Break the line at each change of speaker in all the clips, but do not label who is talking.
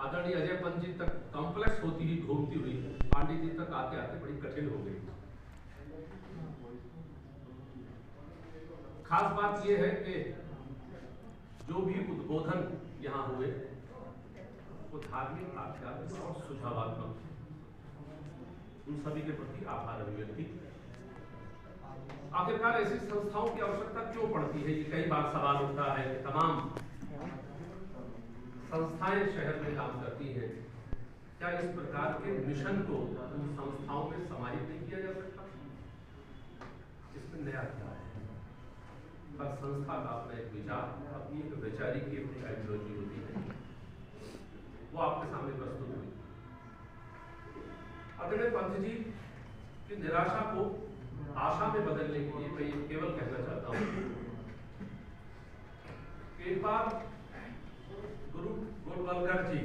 आदरणीय अजय पंत जी तक कॉम्प्लेक्स होती ही घूमती हुई पांडे जी तक आते आते बड़ी कठिन हो गई। खास बात यह है कि जो भी उद्बोधन यहाँ हुए वो धार्मिक, आध्यात्मिक और सुझावात्मक, उन सभी के प्रति आभार अभिव्यक्ति। आखिरकार ऐसी संस्थाओं की आवश्यकता क्यों पड़ती है, ये कई बार सवाल उठता है कि तमाम संस्थाएं शहर में काम करती हैं, क्या इस प्रकार के मिशन को उन संस्थाओं में समाहित नहीं किया जा सकता? इसमें नया क्या है? हर संस्था का अपना एक विचार, अपनी एक वैचारिक की अपनी आइडियोलॉजी होती है, वो आपके सामने प्रस्तुत हुई। आदरणीय पंत जी की निराशा को आशा में बदलने के लिए मैं ये केवल कहना चाहता हूं, एक बार गुरु गोलवलकर जी,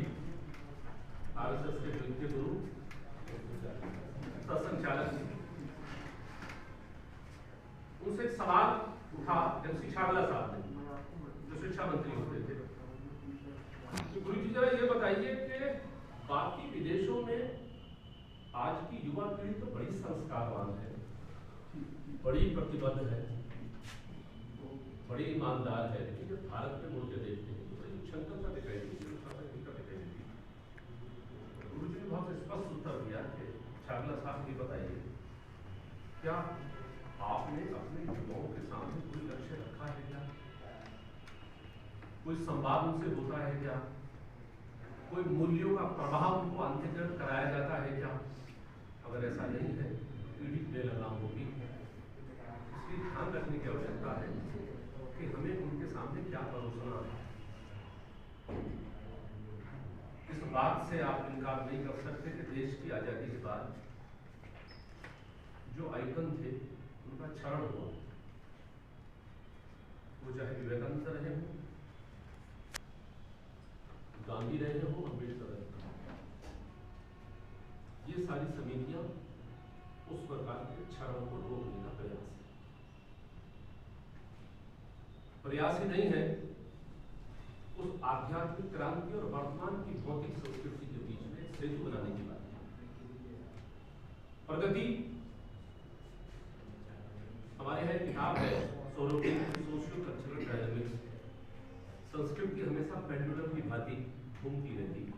आरएसएस के द्वितीय गुरु, संचालक जी, उनसे एक सवाल उठा जब शिक्षावाला साहब ने, जो शिक्षा मंत्री होते थे, तो गुरु जी जरा ये बताइए कि बाकी विदेशों में आज की युवा पीढ़ी तो बड़ी संस्कारवान है, बड़ी प्रतिबद्ध है, बड़ी ईमानदार है, लेकिन जब भारत में मुड़ के देखते हैं तो बड़ी क्षमता दिखाई देती है। गुरु जी ने बहुत स्पष्ट उत्तर दिया कि छागला साहब जी बताइए, क्या आपने अपने युवाओं के सामने कोई लक्ष्य रखा है क्या? कोई संवाद उनसे होता है क्या? कोई मूल्यों का प्रभाव उनको अंतर्गत कराया जाता है क्या? अगर ऐसा नहीं है पीढ़ी बेलगाम होगी। इसलिए ध्यान रखने की आवश्यकता है कि हमें उनके सामने क्या परोसना है। इस बात से आप इनकार नहीं कर सकते कि देश की आजादी के बाद जो आइकन थे उनका क्षरण हुआ, वो चाहे विवेकानंद रहे हो, गांधी रहे हो, अम्बेडकर रहे हो, ये सारी समितियां उस प्रकार के क्षरण को रोकने का प्रयास ही नहीं है, उस आध्यात्मिक क्रांति और वर्तमान की भौतिक संस्कृति के बीच में सेतु बनाने की बात है। प्रगति, हमारे यहाँ किताब है सोशियो कल्चरल डायनामिक्स, संस्कृति हमेशा पेंडुलम की भांति घूमती रहती है।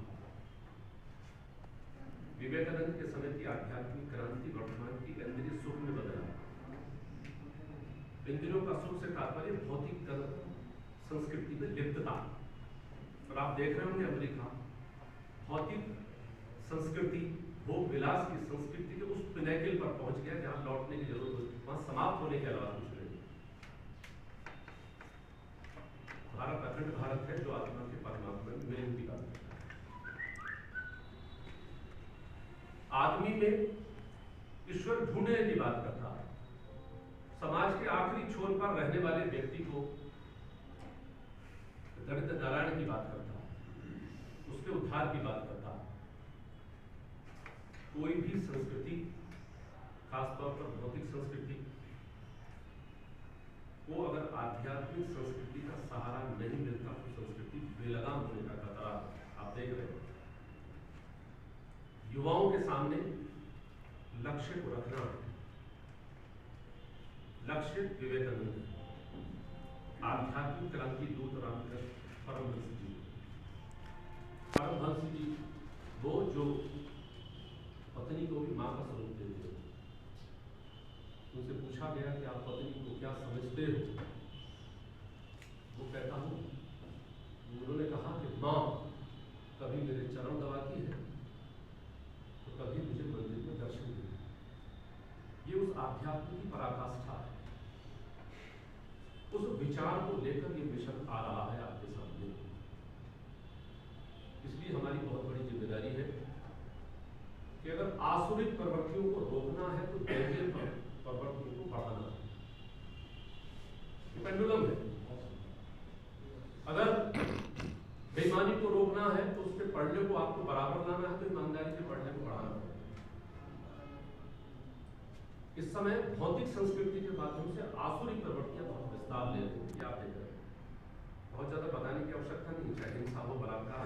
विवेकानंद के समय की आध्यात्मिक क्रांति वर्तमान की इंद्रिय सुख में बदला। इंद्रियों का सुख से तात्पर्य भौतिक संस्कृति में लिप्तता। और आप देख रहे होंगे अमेरिका भौतिक संस्कृति, भोग विलास की संस्कृति के उस पिनैकल पर पहुंच गया जहां लौटने की जरूरत होती, वहां समाप्त होने के अलावा कुछ नहीं। भारत अखंड भारत है जो आत्मा के परमात्मा में मिलन की बात करता है, आदमी में ईश्वर ढूंढने की बात करता है, समाज के आखिरी छोर पर रहने वाले व्यक्ति को दरिद्र नारायण की बात करता है, उसके उद्धार की बात करता है। कोई भी संस्कृति, खासतौर पर भौतिक संस्कृति को अगर आध्यात्मिक संस्कृति का सहारा नहीं मिलता तो संस्कृति बेलगाम होने का खतरा आप देख रहे हो। युवाओं के सामने लक्ष्य को रखना है, लक्ष्य विवेकानंद, आध्यात्मिक क्रांति दूत रामकृष्ण परमहंस जी। परमहंस जी वो जो पत्नी को भी मां का स्वरूप देते हैं। उनसे पूछा गया कि आप पत्नी को क्या समझते हो? वो कहता हूं, उन्होंने कहा कि मां कभी मेरे चरण दबाती है तो कभी मुझे मंदिर में दर्शन देती है। ये उस आध्यात्म की पराकाष्ठा है, उस विचार को लेकर ये मिशन आ रहा है आपके सामने। इसलिए हमारी बहुत बड़ी जिम्मेदारी है कि अगर आसुरिक प्रवृत्तियों को रोकना है तो दैवीय प्रवृत्तियों को बढ़ाना है। पेंडुलम है, अगर बेईमानी को रोकना है तो उसके पढ़ने को आपको बराबर लाना है तो ईमानदारी के पढ़ने को बढ़ाना है। इस समय भौतिक संस्कृति के माध्यम से आसुरी प्रवृत्तियां बहुत विस्तार ले रही हैं, आप देख रहे हैं। बहुत ज्यादा बताने की आवश्यकता नहीं, चाहे हिंसा हो, बलात्कार